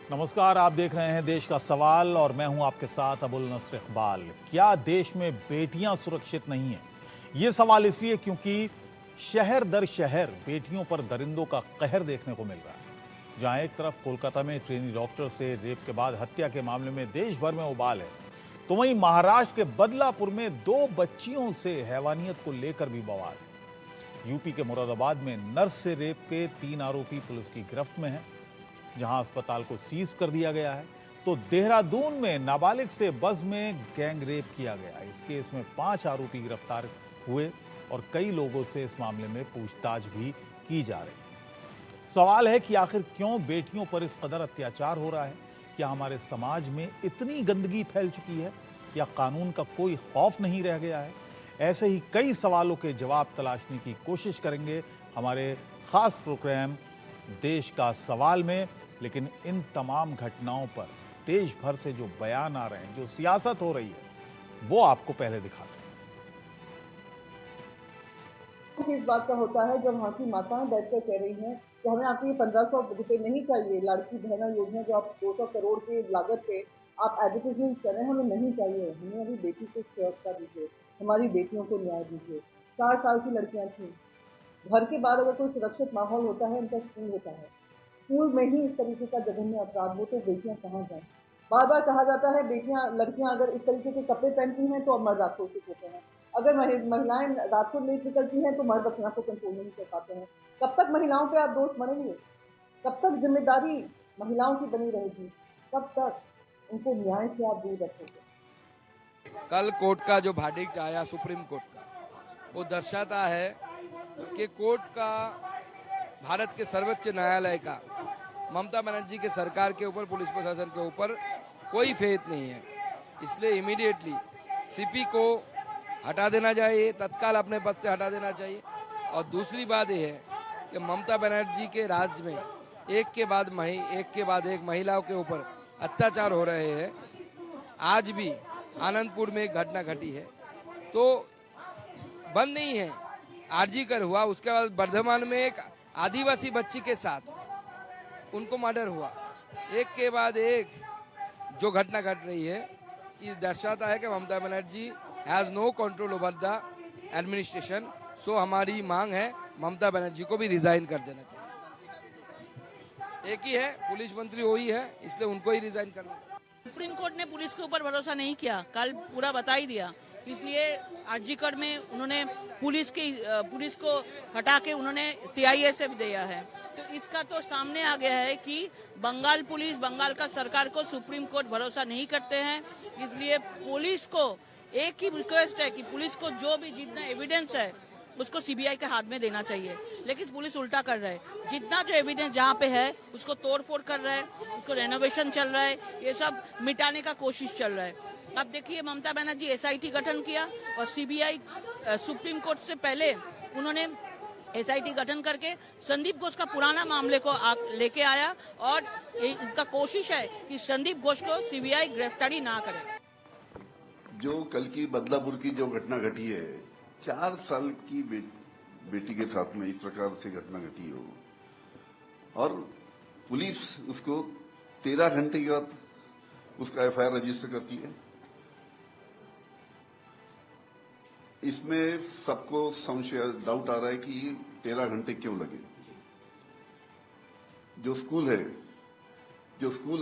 नमस्कार, आप देख रहे हैं देश का सवाल और मैं हूं आपके साथ अबुल नस्र इकबाल। क्या देश में बेटियां सुरक्षित नहीं हैं? ये सवाल इसलिए क्योंकि शहर दर शहर बेटियों पर दरिंदों का कहर देखने को मिल रहा है। जहां एक तरफ कोलकाता में ट्रेनी डॉक्टर से रेप के बाद हत्या के मामले में देश भर में उबाल है, तो वहीं महाराष्ट्र के बदलापुर में 2 बच्चियों से हैवानियत को लेकर भी बवाल है। यूपी के मुरादाबाद में नर्स से रेप के 3 आरोपी पुलिस की गिरफ्त में हैं, जहां अस्पताल को सीज कर दिया गया है। तो देहरादून में नाबालिग से बस में गैंग रेप किया गया। इस केस में 5 आरोपी गिरफ्तार हुए और कई लोगों से इस मामले में पूछताछ भी की जा रही है। सवाल है कि आखिर क्यों बेटियों पर इस कदर अत्याचार हो रहा है? क्या हमारे समाज में इतनी गंदगी फैल चुकी है या कानून का कोई खौफ नहीं रह गया है? ऐसे ही कई सवालों के जवाब तलाशने की कोशिश करेंगे हमारे खास प्रोग्राम देश का सवाल में। लेकिन इन तमाम घटनाओं पर देश भर से जो बयान आ रहे हैं, जो सियासत हो रही है, वो आपको पहले दिखाते हैं। इस बात का होता है जब वहाँ की माताएं बैठकर कह रही हैं कि हमें आपके ये 1500 रुपए नहीं चाहिए, लाड़की बहना योजना जो आप 200 करोड़ की लागत पे आप एडवर्टीजमेंट कर रहे हैं, हमें नहीं चाहिए। हमें अभी बेटी को सुरक्षा दीजिए, हमारी बेटियों को न्याय दीजिए। 4 साल की लड़कियां थी। घर के बाहर अगर कोई सुरक्षित माहौल होता है, उनका स्कूल होता है। स्कूल में ही इस तरीके का जघन्य अपराध हो तो बेटियां कहाँ जाएं? बार बार कहा जाता है लड़कियां अगर इस तरीके के कपड़े पहनती हैं तो अब मर्द आक्रोशित होते हैं। अगर महिलाएं रात को लेट निकलती हैं तो मर्द अपने आप को कंट्रोल नहीं कर पाते हैं। कब तक महिलाओं पे आप दोष मढ़ेंगे? कब तक जिम्मेदारी महिलाओं की बनी रहेगी? कब तक उनको न्याय से आप दूर रखोगे? कल कोर्ट का जो verdict आया सुप्रीम कोर्ट का, वो दर्शाता है कि कोर्ट का, भारत के सर्वोच्च न्यायालय का ममता बनर्जी के सरकार के ऊपर, पुलिस प्रशासन के ऊपर कोई फेथ नहीं है। इसलिए इमीडिएटली सीपी को हटा देना चाहिए, तत्काल अपने पद से हटा देना चाहिए। और दूसरी बात यह है कि ममता बनर्जी के राज्य में एक के बाद एक महिलाओं के ऊपर अत्याचार हो रहे हैं। आज भी आनंदपुर में एक घटना घटी है तो बंद नहीं है। आरजीकर हुआ, उसके बाद वर्धमान में एक आदिवासी बच्ची के साथ उनको मर्डर हुआ। एक के बाद एक जो घटना घट रही है, ये दर्शाता है कि Mamata Banerjee has no control over the administration. So हमारी मांग है ममता बनर्जी को भी रिजाइन कर देना चाहिए। एक ही है, पुलिस मंत्री वही है, इसलिए उनको ही रिजाइन करना। सुप्रीम कोर्ट ने पुलिस के ऊपर भरोसा नहीं किया, कल पूरा बता ही दिया। इसलिए आरजीकर में उन्होंने पुलिस को हटा के उन्होंने सीआईएसएफ दिया है। तो इसका तो सामने आ गया है कि बंगाल पुलिस, बंगाल का सरकार को सुप्रीम कोर्ट भरोसा नहीं करते हैं। इसलिए पुलिस को एक ही रिक्वेस्ट है कि पुलिस को जो भी जितना एविडेंस है उसको सीबीआई के हाथ में देना चाहिए। लेकिन पुलिस उल्टा कर रहा है, जितना जो एविडेंस जहाँ पे है उसको तोड़फोड़ कर रहा है, उसको रेनोवेशन चल रहा है, ये सब मिटाने का कोशिश चल रहा है। अब देखिए ममता बनर्जी एसआईटी गठन किया और सीबीआई सुप्रीम कोर्ट से पहले उन्होंने एसआईटी गठन करके संदीप घोष का पुराना मामले को लेके आया और इनका कोशिश है कि संदीप घोष को सीबीआई गिरफ्तारी ना करे। जो कल की बदलापुर की जो घटना घटी है, 4 साल की बेटी के साथ में इस प्रकार से घटना घटी हो और पुलिस उसको 13 घंटे के बाद उसका एफआईआर रजिस्टर करती है। इसमें सबको संशय, डाउट आ रहा है कि 13 घंटे क्यों लगे। जो स्कूल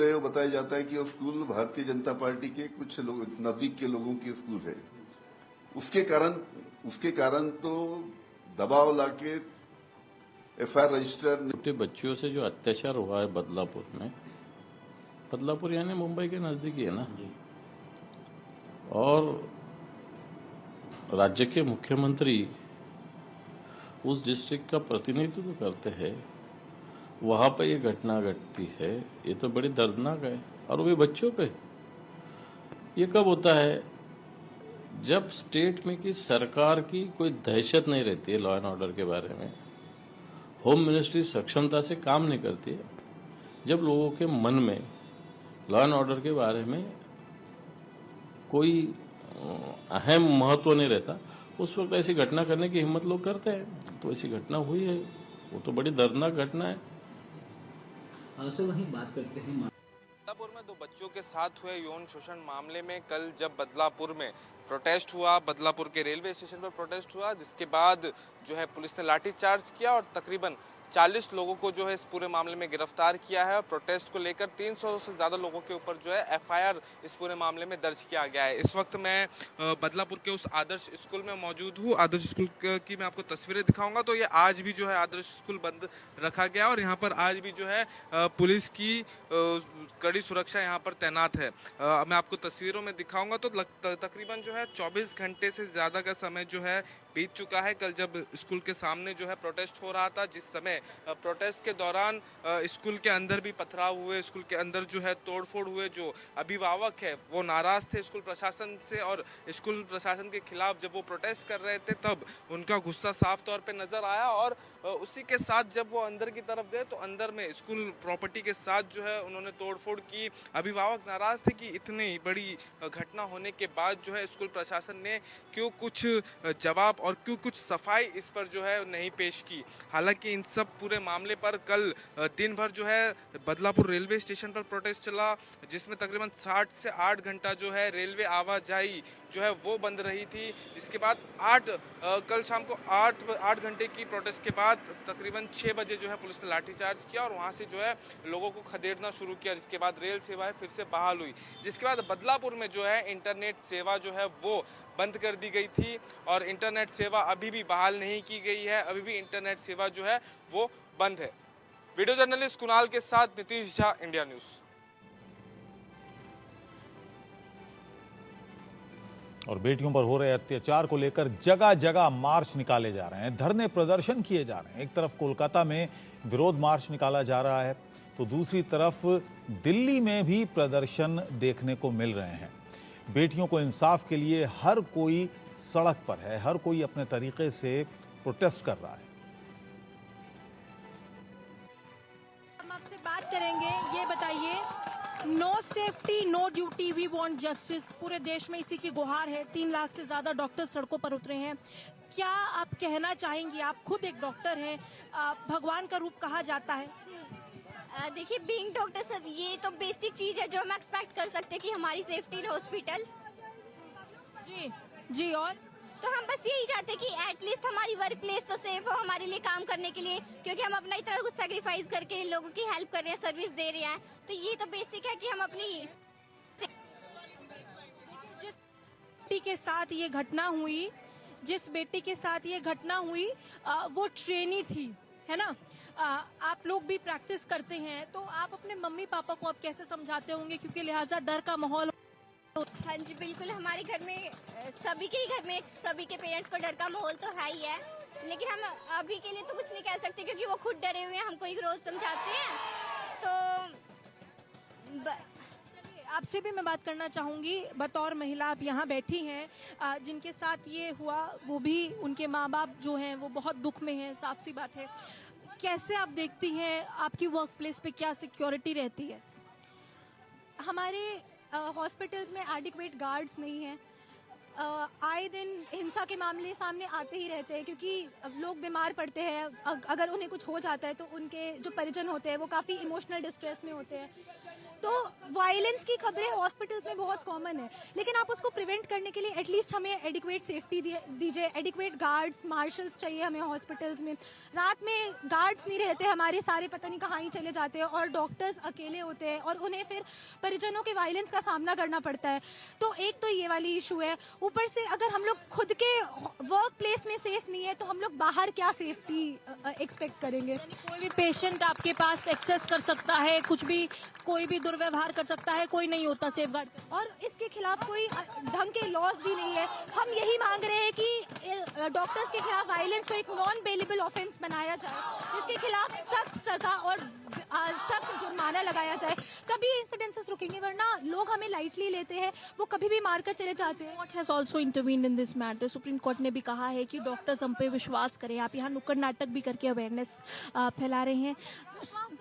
है वो बताया जाता है कि वो स्कूल भारतीय जनता पार्टी के कुछ लोग नजदीक के लोगों के स्कूल है। उसके कारण तो दबाव लाके एफआईआर रजिस्टर। छोटे बच्चियों से जो अत्याचार हुआ है बदलापुर में, बदलापुर यानी मुंबई के नजदीक है ना, और राज्य के मुख्यमंत्री उस डिस्ट्रिक्ट का प्रतिनिधित्व करते हैं, वहां पर ये घटना घटती है, ये तो बड़ी दर्दनाक है। और वो बच्चों पे ये कब होता है? जब स्टेट में की सरकार की कोई दहशत नहीं रहती है लॉ एंड ऑर्डर के बारे में, होम मिनिस्ट्री सक्षमता से काम नहीं करती है, जब लोगों के मन में लॉ एंड ऑर्डर के बारे में कोई अहम महत्व नहीं रहता, उस वक्त ऐसी घटना करने की हिम्मत लोग करते हैं। तो ऐसी घटना हुई है, वो तो बड़ी दर्दनाक घटना है। से वहीं बात करते हैं बदलापुर में 2 बच्चों के साथ हुए यौन शोषण मामले में कल जब बदलापुर में प्रोटेस्ट हुआ, बदलापुर के रेलवे स्टेशन पर प्रोटेस्ट हुआ, जिसके बाद जो है पुलिस ने लाठीचार्ज किया और तकरीबन 40 लोगों को जो है इस पूरे मामले में गिरफ्तार किया है। प्रोटेस्ट को लेकर 300 से ज़्यादा लोगों के ऊपर जो है एफआईआर इस पूरे मामले में दर्ज किया गया है। इस वक्त मैं बदलापुर के उस आदर्श स्कूल में मौजूद हूँ। आदर्श स्कूल की मैं आपको तस्वीरें दिखाऊंगा। तो ये आज भी जो है आदर्श स्कूल बंद रखा गया और यहाँ पर आज भी जो है पुलिस की कड़ी सुरक्षा यहाँ पर तैनात है। मैं आपको तस्वीरों में दिखाऊंगा तो तकरीबन जो है 24 घंटे से ज़्यादा का समय जो है बीत चुका है। कल जब स्कूल के सामने जो है प्रोटेस्ट हो रहा था, जिस समय प्रोटेस्ट के दौरान स्कूल के अंदर भी पथराव हुए, स्कूल के अंदर जो है तोड़फोड़ हुए। जो अभिभावक है वो नाराज थे स्कूल प्रशासन से और स्कूल प्रशासन के खिलाफ जब वो प्रोटेस्ट कर रहे थे तब उनका गुस्सा साफ तौर पे नजर आया। और उसी के साथ जब वो अंदर की तरफ गए तो अंदर में स्कूल प्रॉपर्टी के साथ जो है उन्होंने तोड़फोड़ की। अभिभावक नाराज थे कि इतनी बड़ी घटना होने के बाद जो है स्कूल प्रशासन ने क्यों कुछ जवाब और क्यों कुछ सफाई इस पर जो है नहीं पेश की। हालांकि इन सब पूरे मामले पर कल दिन भर जो है बदलापुर रेलवे स्टेशन पर प्रोटेस्ट चला, जिसमें तकरीबन 60 से 8 घंटा जो है रेलवे आवाजाही जो है वो बंद रही थी। जिसके बाद कल शाम को 8 घंटे की प्रोटेस्ट के बाद तकरीबन 6 बजे जो है पुलिस ने लाठीचार्ज किया और वहां से जो है लोगों को खदेड़ना शुरू किया। जिसके बाद रेल सेवाएं फिर से बहाल हुई। जिसके बाद बदलापुर में जो है इंटरनेट सेवा जो है वो बंद कर दी गई थी और इंटरनेट सेवा अभी भी बहाल नहीं की गई है। अभी भी इंटरनेट सेवा जो है वो बंद है। वीडियो जर्नलिस्ट कुणाल के साथ नीतीश झा, इंडिया न्यूज। और बेटियों पर हो रहे अत्याचार को लेकर जगह जगह मार्च निकाले जा रहे हैं, धरने प्रदर्शन किए जा रहे हैं। एक तरफ कोलकाता में विरोध मार्च निकाला जा रहा है तो दूसरी तरफ दिल्ली में भी प्रदर्शन देखने को मिल रहे हैं। बेटियों को इंसाफ के लिए हर कोई सड़क पर है, हर कोई अपने तरीके से प्रोटेस्ट कर रहा है। हम आपसे बात करेंगे, ये बताइए, no safety no duty we want justice, पूरे देश में इसी की गुहार है। 3 लाख से ज्यादा डॉक्टर सड़कों पर उतरे हैं। क्या आप कहना चाहेंगी, आप खुद एक डॉक्टर हैं, भगवान का रूप कहा जाता है। देखिए, बीइंग डॉक्टर सब ये तो बेसिक चीज है जो हम एक्सपेक्ट कर सकते हैं कि हमारी सेफ्टी इन हॉस्पिटल्स। जी और तो हम बस यही चाहते हैं कि एटलीस्ट हमारी वर्क प्लेस तो सेफ हो हमारे लिए काम करने के लिए, क्योंकि हम अपना इतना कुछ सेक्रीफाइस करके लोगों की हेल्प कर रहे हैं, सर्विस दे रहे हैं। तो ये तो बेसिक है कि हम अपनी जिस बेटी के साथ ये घटना हुई वो ट्रेनी थी, है ना। आप लोग भी प्रैक्टिस करते हैं तो आप अपने मम्मी पापा को आप कैसे समझाते होंगे, क्योंकि लिहाजा डर का माहौल। हाँ जी बिल्कुल, हमारे घर में सभी के पेरेंट्स को डर का माहौल तो है ही है, लेकिन हम अभी के लिए तो कुछ नहीं कह सकते क्योंकि वो खुद डरे हुए हैं, हमको एक रोज समझाते हैं। तो आपसे भी मैं बात करना चाहूंगी, बतौर महिला आप यहाँ बैठी हैं, जिनके साथ ये हुआ वो भी उनके माँ बाप जो हैं वो बहुत दुख में हैं, साफ सी बात है। कैसे आप देखती हैं, आपकी वर्क प्लेस पे क्या सिक्योरिटी रहती है। हमारे हॉस्पिटल्स में एडिक्वेट गार्ड्स नहीं हैं। आए दिन हिंसा के मामले सामने आते ही रहते हैं, क्योंकि लोग बीमार पड़ते हैं, अगर उन्हें कुछ हो जाता है तो उनके जो परिजन होते हैं वो काफ़ी इमोशनल डिस्ट्रेस में होते हैं। तो वायलेंस की खबरें हॉस्पिटल्स में बहुत कॉमन है, लेकिन आप उसको प्रिवेंट करने के लिए एटलीस्ट हमें एडिक्वेट सेफ्टी दीजिए, एडिक्वेट गार्ड्स मार्शल्स चाहिए हमें हॉस्पिटल्स में। रात में गार्ड्स नहीं रहते हमारे, सारे पता नहीं कहाँ ही चले जाते हैं और डॉक्टर्स अकेले होते हैं और उन्हें फिर परिजनों के वायलेंस का सामना करना पड़ता है। तो एक तो ये वाली इशू है। ऊपर से अगर हम लोग खुद के वर्क प्लेस में सेफ नहीं है तो हम लोग बाहर क्या सेफ्टी एक्सपेक्ट करेंगे। कोई भी पेशेंट आपके पास एक्सेस कर सकता है, कुछ भी कोई भी दुर्व्यवहार कर सकता है, कोई नहीं होता सेफगार्ड, और इसके खिलाफ कोई ढंग के लॉज भी नहीं है। हम यही मांग रहे हैं कि डॉक्टर्स के खिलाफ वायलेंस को एक नॉन बेलेबल ऑफेंस बनाया जाए, इसके खिलाफ सख्त सजा और सख्त जुर्माना लगाया जाए, तभी इंसिडेंसेस रुकेंगे, वरना लोग हमें लाइटली लेते हैं, वो कभी भी मारकर चले जाते हैं। Court has also intervened in this matter. Supreme court ने भी कहा है कि डॉक्टर्स हम पे विश्वास करें। आप यहाँ नुक्कड़ नाटक भी करके अवेयरनेस फैला रहे हैं।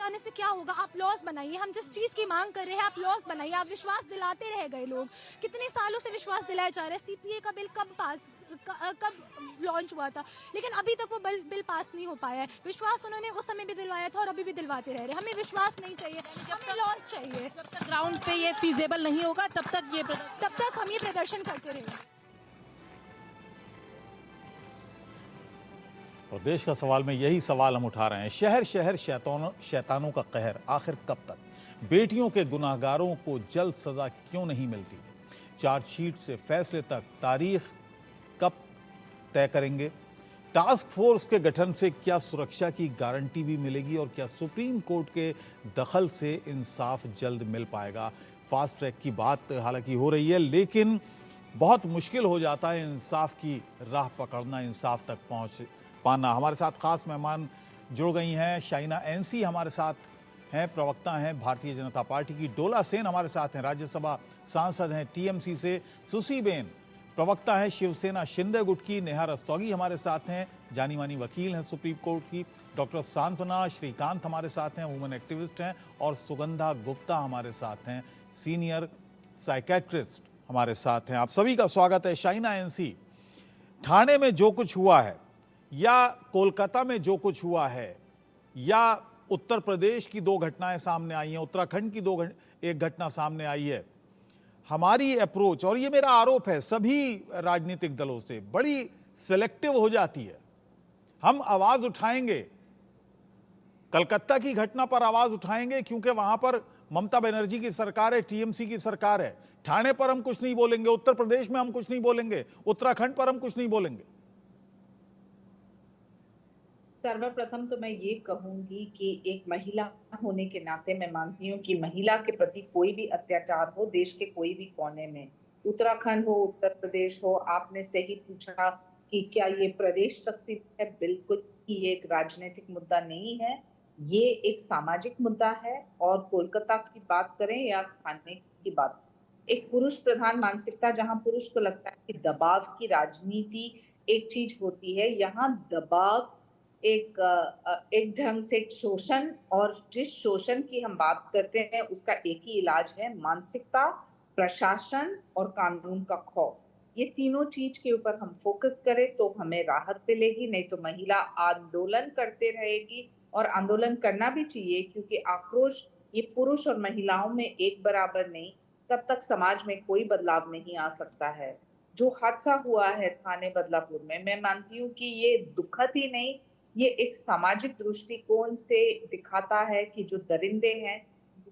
जाने से क्या होगा? आप लॉस बनाइए, हम जिस चीज़ की मांग कर रहे हैं आप लॉस बनाइए। आप विश्वास दिलाते रह गए लोग, कितने सालों से विश्वास दिलाया जा रहा है। सीपीए का बिल कब लॉन्च हुआ था, लेकिन अभी तक वो बिल पास नहीं हो पाया है। विश्वास उन्होंने उस समय भी दिलवाया था और अभी भी दिलवाते रह रहे हैं। हमें विश्वास नहीं चाहिए, हमें लॉस चाहिए। जब तक ग्राउंड पे ये फीजेबल नहीं होगा तब तक हम ये प्रदर्शन करते रहेंगे। और देश का सवाल में यही सवाल हम उठा रहे हैं। शहर शहर शैतानों का कहर, आखिर कब तक? बेटियों के गुनाहगारों को जल्द सजा क्यों नहीं मिलती? चार्जशीट से फैसले तक तारीख कब तय करेंगे? टास्क फोर्स के गठन से क्या सुरक्षा की गारंटी भी मिलेगी और क्या सुप्रीम कोर्ट के दखल से इंसाफ जल्द मिल पाएगा? फास्ट ट्रैक की बात हालांकि हो रही है, लेकिन बहुत मुश्किल हो जाता है इंसाफ की राह पकड़ना, इंसाफ तक पहुंच पाना। हमारे साथ खास मेहमान जुड़ गई हैं। शाइना एनसी हमारे साथ हैं, प्रवक्ता हैं भारतीय जनता पार्टी की। डोला सेन हमारे साथ हैं, राज्यसभा सांसद हैं टीएमसी से। सुसीबेन प्रवक्ता हैं शिवसेना शिंदे गुट की। नेहा रस्तोगी हमारे साथ हैं, जानी मानी वकील हैं सुप्रीम कोर्ट की। डॉक्टर सांत्वना श्रीकांत हमारे साथ हैं, वुमेन एक्टिविस्ट हैं। और सुगंधा गुप्ता हमारे साथ हैं, सीनियर साइकेट्रिस्ट हमारे साथ हैं। आप सभी का स्वागत है। शाइना एनसी, ठाणे में जो कुछ हुआ है या कोलकाता में जो कुछ हुआ है या उत्तर प्रदेश की दो घटनाएं सामने आई हैं, उत्तराखंड की एक घटना सामने आई है, हमारी अप्रोच, और ये मेरा आरोप है सभी राजनीतिक दलों से, बड़ी सिलेक्टिव हो जाती है। हम आवाज उठाएंगे, कलकत्ता की घटना पर आवाज उठाएंगे क्योंकि वहां पर ममता बनर्जी की सरकार है, टीएमसी की सरकार है। ठाणे पर हम कुछ नहीं बोलेंगे, उत्तर प्रदेश में हम कुछ नहीं बोलेंगे, उत्तराखंड पर हम कुछ नहीं बोलेंगे। सर्वप्रथम तो मैं ये कहूंगी कि एक महिला होने के नाते मैं मानती हूँ कि महिला के प्रति कोई भी अत्याचार हो देश के कोई भी कोने में, उत्तराखंड हो, उत्तर प्रदेश हो, आपने सही पूछा कि क्या ये प्रदेश तक सीमित है? बिल्कुल ही ये एक राजनीतिक मुद्दा नहीं है, ये एक सामाजिक मुद्दा है। और कोलकाता की बात करें या ठाणे की बात, एक पुरुष प्रधान मानसिकता, जहां पुरुष को लगता है कि दबाव की राजनीति एक चीज होती है, यहाँ दबाव एक ढंग से शोषण, और जिस शोषण की हम बात करते हैं उसका एक ही इलाज है, मानसिकता, प्रशासन और कानून का खौफ। ये तीनों चीज के ऊपर हम फोकस करें तो हमें राहत मिलेगी, नहीं तो महिला आंदोलन करते रहेगी। और आंदोलन करना भी चाहिए क्योंकि आक्रोश ये पुरुष और महिलाओं में एक बराबर नहीं, तब तक समाज में कोई बदलाव नहीं आ सकता है। जो हादसा हुआ है थाने बदलापुर में, मैं मानती हूँ कि ये दुखद ही नहीं, ये एक सामाजिक दृष्टिकोण से दिखाता है कि जो दरिंदे हैं,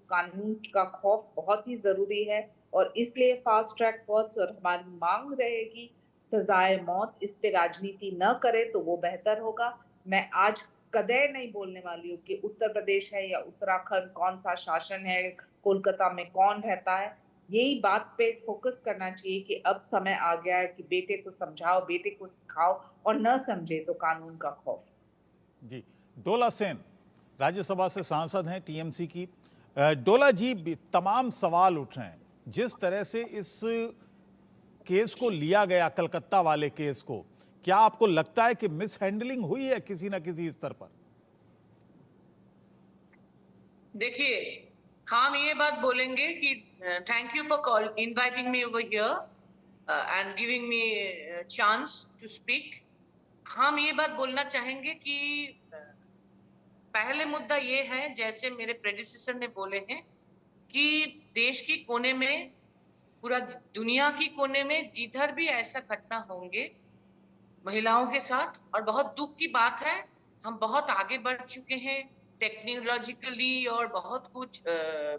कानून का खौफ बहुत ही जरूरी है। और इसलिए फास्ट ट्रैक कोर्ट्स और हमारी मांग रहेगी सजाए मौत, इस पे राजनीति न करे तो वो बेहतर होगा। मैं आज कदे नहीं बोलने वाली हूँ कि उत्तर प्रदेश है या उत्तराखंड, कौन सा शासन है, कोलकाता में कौन रहता है। यही बात पे फोकस करना चाहिए कि अब समय आ गया है कि बेटे को समझाओ, बेटे को सिखाओ, और न समझे तो कानून का खौफ। जी, डोला सेन राज्यसभा से सांसद हैं टीएमसी की। डोला जी, तमाम सवाल उठ रहे हैं जिस तरह से इस केस को लिया गया, कलकत्ता वाले केस को, क्या आपको लगता है कि मिस हैंडलिंग हुई है किसी ना किसी स्तर पर? देखिए, हम ये बात बोलेंगे कि thank you for inviting me over here and giving me chance to speak. हम ये बात बोलना चाहेंगे कि पहले मुद्दा ये है, जैसे मेरे प्रेडिसेसर ने बोले हैं, कि देश की कोने में, पूरा दुनिया की कोने में जिधर भी ऐसा घटना होंगे महिलाओं के साथ, और बहुत दुख की बात है, हम बहुत आगे बढ़ चुके हैं टेक्नोलॉजिकली और बहुत कुछ